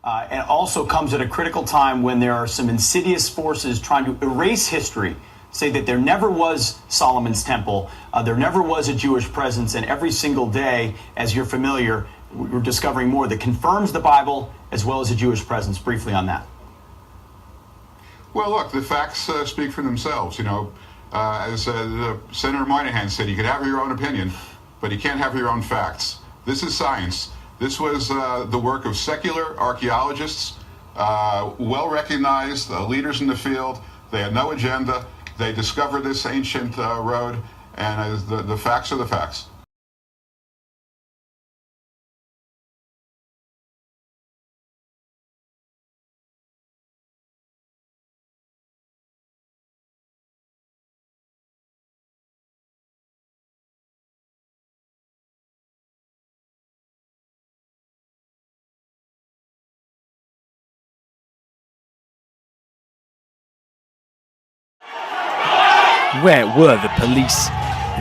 and also comes at a critical time when there are some insidious forces trying to erase history, say that there never was Solomon's Temple, there never was a Jewish presence, and every single day, as you're familiar, we're discovering more that confirms the Bible as well as a Jewish presence. Briefly on that. Well, look, the facts speak for themselves. You know, as Senator Moynihan said, you can have your own opinion, but you can't have your own facts. This is science. This was the work of secular archaeologists, well-recognized leaders in the field. They had no agenda. They discovered this ancient road, and the facts are the facts. Where were the police?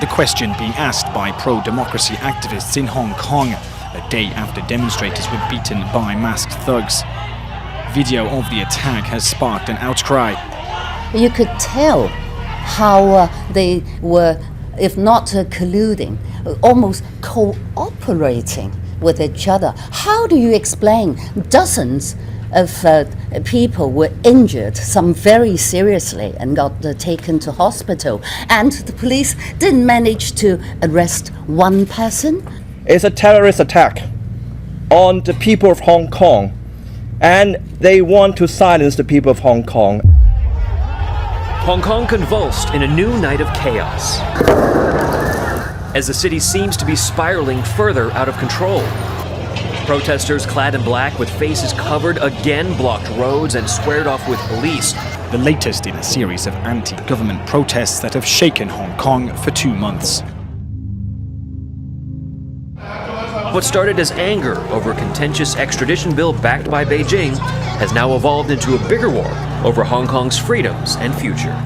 The question being asked by pro-democracy activists in Hong Kong, a day after demonstrators were beaten by masked thugs. Video of the attack has sparked an outcry. You could tell how they were, if not colluding, almost cooperating with each other. How do you explain dozens of people were injured, some very seriously, and got taken to hospital, and the police didn't manage to arrest one person? It's a terrorist attack on the people of Hong Kong, and they want to silence the people of Hong Kong. Hong Kong convulsed in a new night of chaos, as the city seems to be spiraling further out of control. Protesters clad in black with faces covered again blocked roads and squared off with police. The latest in a series of anti-government protests that have shaken Hong Kong for 2 months. What started as anger over a contentious extradition bill backed by Beijing has now evolved into a bigger war over Hong Kong's freedoms and future.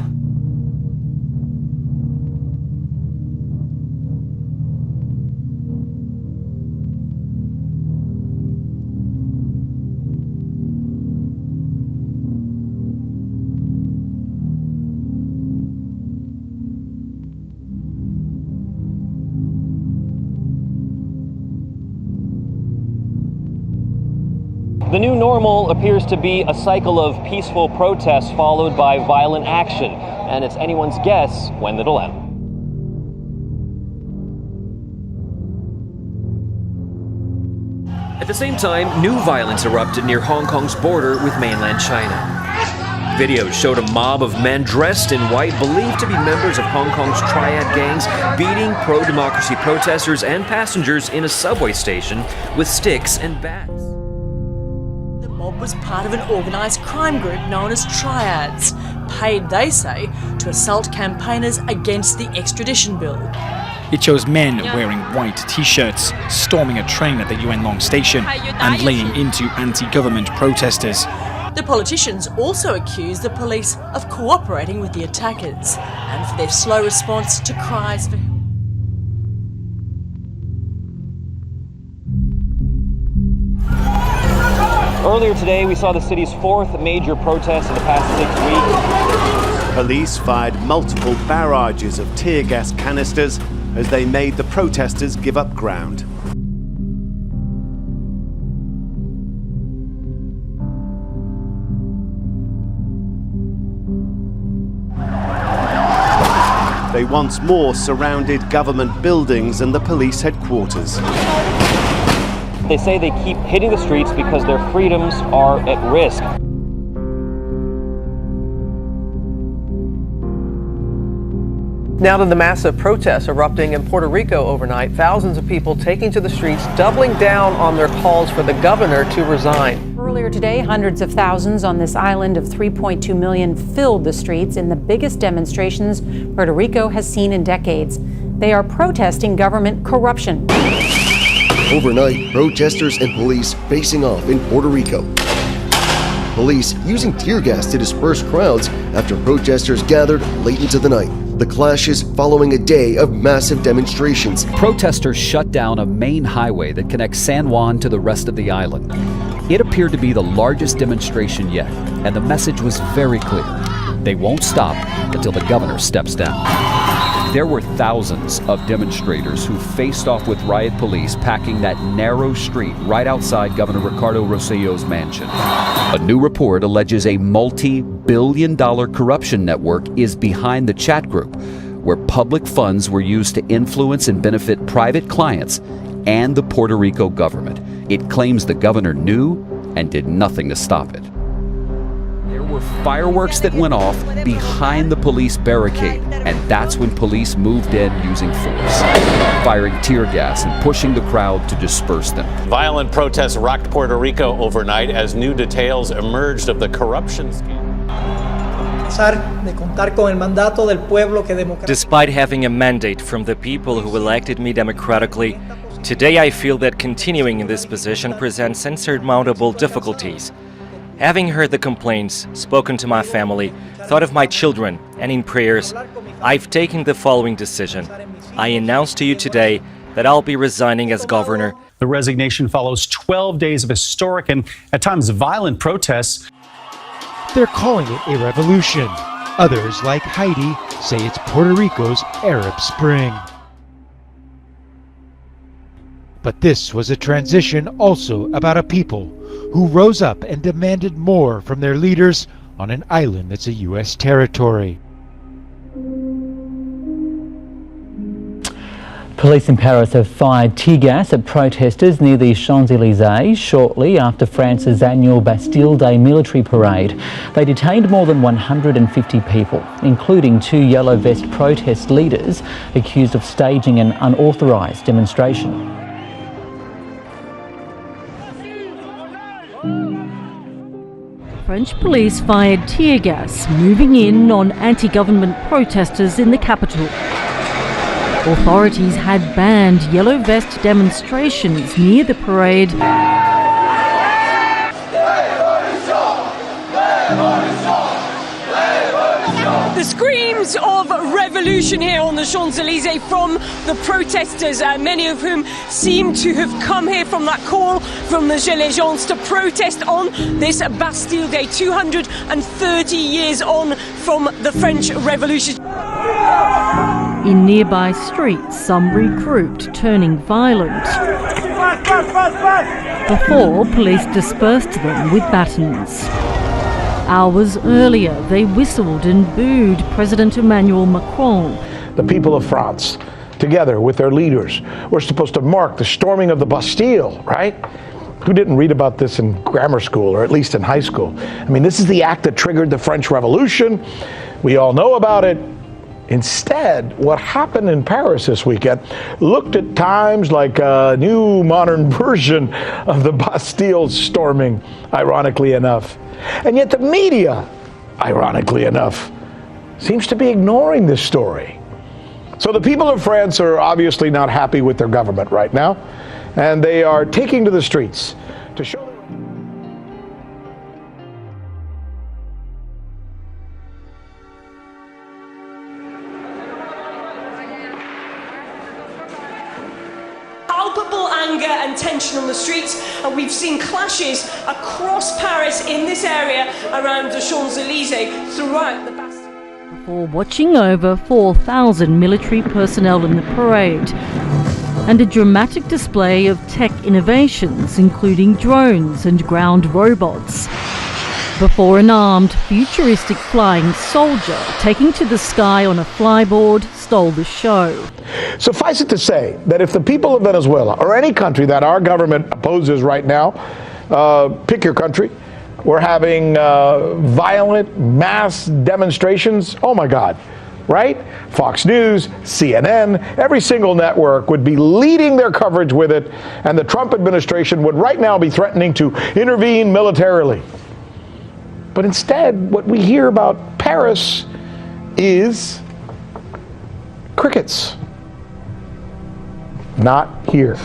The new normal appears to be a cycle of peaceful protests followed by violent action, and it's anyone's guess when it'll end. At the same time, new violence erupted near Hong Kong's border with mainland China. Videos showed a mob of men dressed in white believed to be members of Hong Kong's triad gangs beating pro-democracy protesters and passengers in a subway station with sticks and bats. Was part of an organised crime group known as Triads, paid, they say, to assault campaigners against the extradition bill. It shows men wearing white t-shirts, storming a train at the Yuen Long station and laying into anti-government protesters. The politicians also accuse the police of cooperating with the attackers and for their slow response to cries for help. Earlier today, we saw the city's fourth major protest in the past 6 weeks. Police fired multiple barrages of tear gas canisters as they made the protesters give up ground. They once more surrounded government buildings and the police headquarters. They say they keep hitting the streets because their freedoms are at risk. Now to the massive protests erupting in Puerto Rico overnight, thousands of people taking to the streets, doubling down on their calls for the governor to resign. Earlier today, hundreds of thousands on this island of 3.2 million filled the streets in the biggest demonstrations Puerto Rico has seen in decades. They are protesting government corruption. Overnight, protesters and police facing off in Puerto Rico. Police using tear gas to disperse crowds after protesters gathered late into the night. The clashes following a day of massive demonstrations. Protesters shut down a main highway that connects San Juan to the rest of the island. It appeared to be the largest demonstration yet, and the message was very clear. They won't stop until the governor steps down. There were thousands of demonstrators who faced off with riot police packing that narrow street right outside Governor Ricardo Rossello's mansion. A new report alleges a multi-billion-dollar corruption network is behind the chat group, where public funds were used to influence and benefit private clients and the Puerto Rico government. It claims the governor knew and did nothing to stop it. There were fireworks that went off behind the police barricade, and that's when police moved in using force, firing tear gas and pushing the crowd to disperse them. Violent protests rocked Puerto Rico overnight as new details emerged of the corruption scandal. Despite having a mandate from the people who elected me democratically, today I feel that continuing in this position presents insurmountable difficulties. Having heard the complaints, spoken to my family, thought of my children, and in prayers, I've taken the following decision. I announce to you today that I'll be resigning as governor. The resignation follows 12 days of historic and at times violent protests. They're calling it a revolution. Others, like Heidi, say it's Puerto Rico's Arab Spring. But this was a transition also about a people who rose up and demanded more from their leaders on an island that's a U.S. territory. Police in Paris have fired tear gas at protesters near the Champs-Élysées shortly after France's annual Bastille Day military parade. They detained more than 150 people, including 2 yellow vest protest leaders accused of staging an unauthorised demonstration. French police fired tear gas, moving in on anti-government protesters in the capital. Authorities had banned yellow vest demonstrations near the parade. The screams of revolution here on the Champs-Élysées from the protesters, many of whom seem to have come here from that call from the Gilets Jaunes to protest on this Bastille Day, 230 years on from the French Revolution. In nearby streets, some regrouped, turning violent, before police dispersed them with batons. Hours earlier, they whistled and booed President Emmanuel Macron. The people of France, together with their leaders, were supposed to mark the storming of the Bastille, right? Who didn't read about this in grammar school, or at least in high school? I mean, this is the act that triggered the French Revolution. We all know about it. Instead, what happened in Paris this weekend looked at times like a new modern version of the Bastille storming, ironically enough. And yet the media, ironically enough, seems to be ignoring this story. So the people of France are obviously not happy with their government right now, and they are taking to the streets to show Palpable anger and tension on the streets, and we've seen clashes across Paris in this area around the Champs-Élysées throughout the Bastille. Before watching over 4,000 military personnel in the parade, and a dramatic display of tech innovations, including drones and ground robots. Before an armed, futuristic flying soldier taking to the sky on a flyboard stole the show. Suffice it to say that if the people of Venezuela, or any country that our government opposes right now, pick your country, we're having violent mass demonstrations, oh my God, right? Fox News, CNN, every single network would be leading their coverage with it, and the Trump administration would right now be threatening to intervene militarily. But instead, what we hear about Paris is crickets. Not here.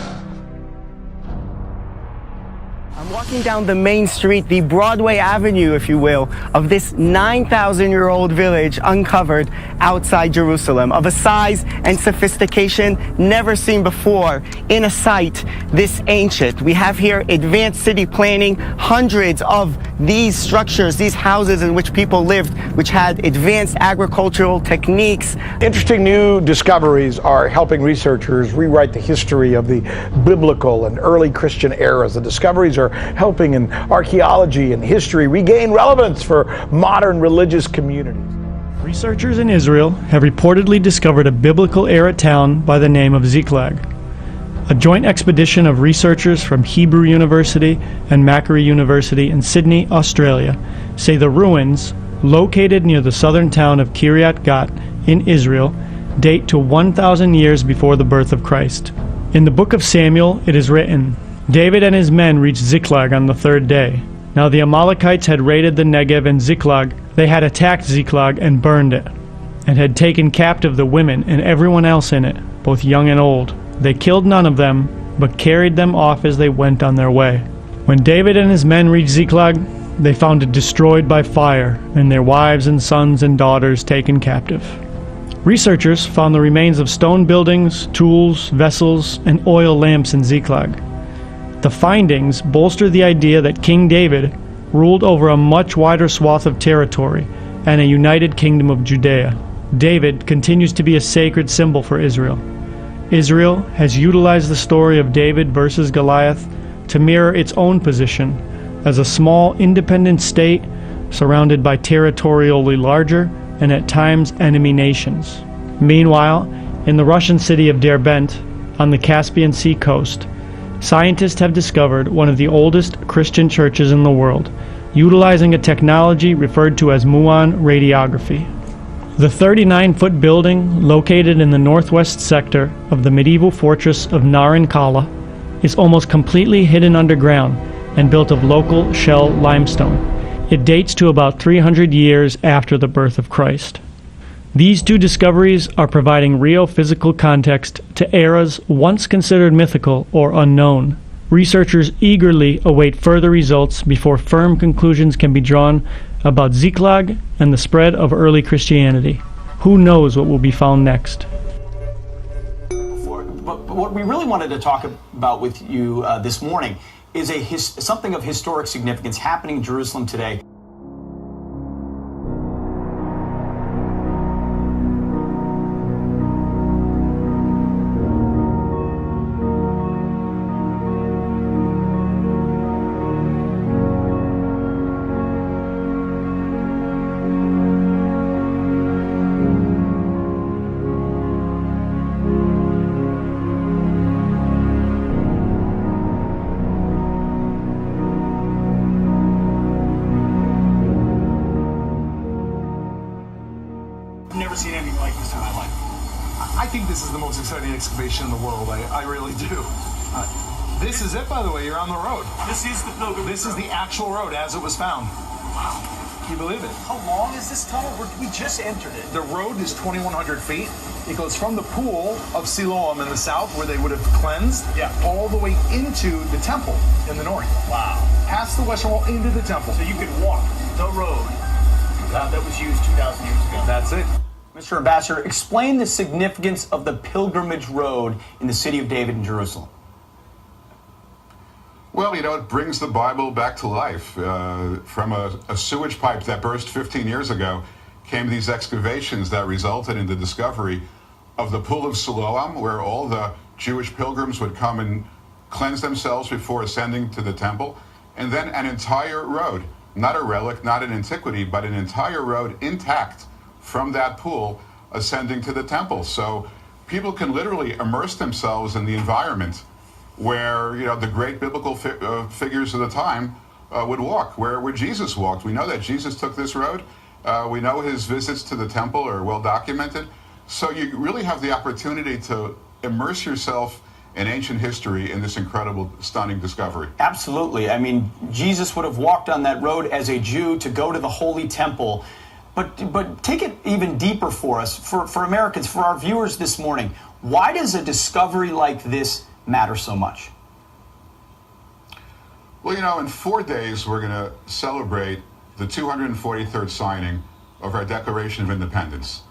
I'm walking down the main street, the Broadway Avenue, if you will, of this 9,000-year-old village uncovered outside Jerusalem, of a size and sophistication never seen before in a site this ancient. We have here advanced city planning, hundreds of these structures, these houses in which people lived, which had advanced agricultural techniques. Interesting new discoveries are helping researchers rewrite the history of the biblical and early Christian eras. The discoveries are helping in archaeology and history regain relevance for modern religious communities. Researchers in Israel have reportedly discovered a biblical-era town by the name of Ziklag. A joint expedition of researchers from Hebrew University and Macquarie University in Sydney, Australia, say the ruins, located near the southern town of Kiryat Gat in Israel, date to 1,000 years before the birth of Christ. In the book of Samuel, it is written, David and his men reached Ziklag on the third day. Now the Amalekites had raided the Negev and Ziklag. They had attacked Ziklag and burned it, and had taken captive the women and everyone else in it, both young and old. They killed none of them, but carried them off as they went on their way. When David and his men reached Ziklag, they found it destroyed by fire, and their wives and sons and daughters taken captive. Researchers found the remains of stone buildings, tools, vessels, and oil lamps in Ziklag. The findings bolster the idea that King David ruled over a much wider swath of territory and a united kingdom of Judea. David continues to be a sacred symbol for Israel. Israel has utilized the story of David versus Goliath to mirror its own position as a small independent state surrounded by territorially larger and at times enemy nations. Meanwhile, in the Russian city of Derbent on the Caspian Sea coast, scientists have discovered one of the oldest Christian churches in the world, utilizing a technology referred to as muon radiography. The 39-foot building, located in the northwest sector of the medieval fortress of Naran Kala, is almost completely hidden underground and built of local shell limestone. It dates to about 300 years after the birth of Christ. These two discoveries are providing real physical context to eras once considered mythical or unknown. Researchers eagerly await further results before firm conclusions can be drawn about Ziklag and the spread of early Christianity. Who knows what will be found next? But what we really wanted to talk about with you this morning is something of historic significance happening in Jerusalem today. Never seen anything like this in my life. I think this is the most exciting excavation in the world. I really do. This is it, by the way. You're on the road. This is the pilgrimage. This is the actual road as it was found. Wow. Can you believe it? How long is this tunnel? We just entered it. The road is 2,100 feet. It goes from the pool of Siloam in the south, where they would have cleansed, all the way into the temple in the north. Wow. Past the western wall into the temple. So you could walk the road that was used 2,000 years ago. That's it. Mr. Ambassador, explain the significance of the pilgrimage road in the city of David in Jerusalem. Well, it brings the Bible back to life. From a sewage pipe that burst 15 years ago came these excavations that resulted in the discovery of the Pool of Siloam, where all the Jewish pilgrims would come and cleanse themselves before ascending to the temple, and then an entire road, not a relic, not an antiquity, but an entire road intact from that pool ascending to the temple. So people can literally immerse themselves in the environment where the great biblical figures of the time would walk, where Jesus walked. We know that Jesus took this road. We know his visits to the temple are well documented. So you really have the opportunity to immerse yourself in ancient history in this incredible, stunning discovery. Absolutely. I mean, Jesus would have walked on that road as a Jew to go to the Holy Temple. But take it even deeper for us, for Americans, for our viewers this morning. Why does a discovery like this matter so much? Well, you know, in 4 days, we're going to celebrate the 243rd signing of our Declaration of Independence.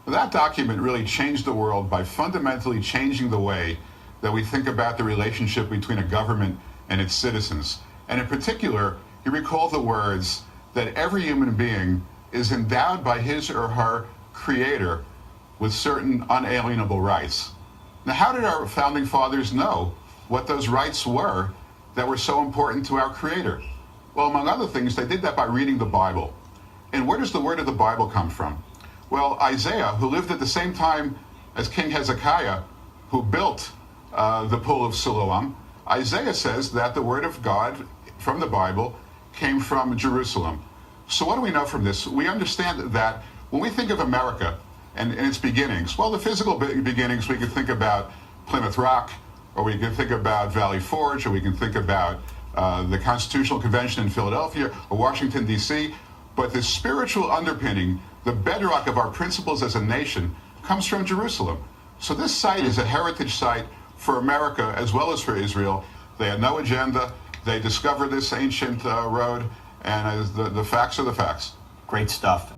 That document really changed the world by fundamentally changing the way that we think about the relationship between a government and its citizens. And in particular, he recalled the words that every human being is endowed by his or her creator with certain unalienable rights. Now, how did our founding fathers know what those rights were that were so important to our creator? Well, among other things, they did that by reading the Bible. And where does the word of the Bible come from? Well, Isaiah, who lived at the same time as King Hezekiah, who built the Pool of Siloam, Isaiah says that the word of God from the Bible came from Jerusalem. So what do we know from this? We understand that when we think of America and its beginnings, well, the physical beginnings, we could think about Plymouth Rock, or we can think about Valley Forge, or we can think about the Constitutional Convention in Philadelphia or Washington, D.C. But the spiritual underpinning, the bedrock of our principles as a nation, comes from Jerusalem. So this site is a heritage site for America as well as for Israel. They had no agenda. They discovered this ancient road, and the facts are the facts. Great stuff.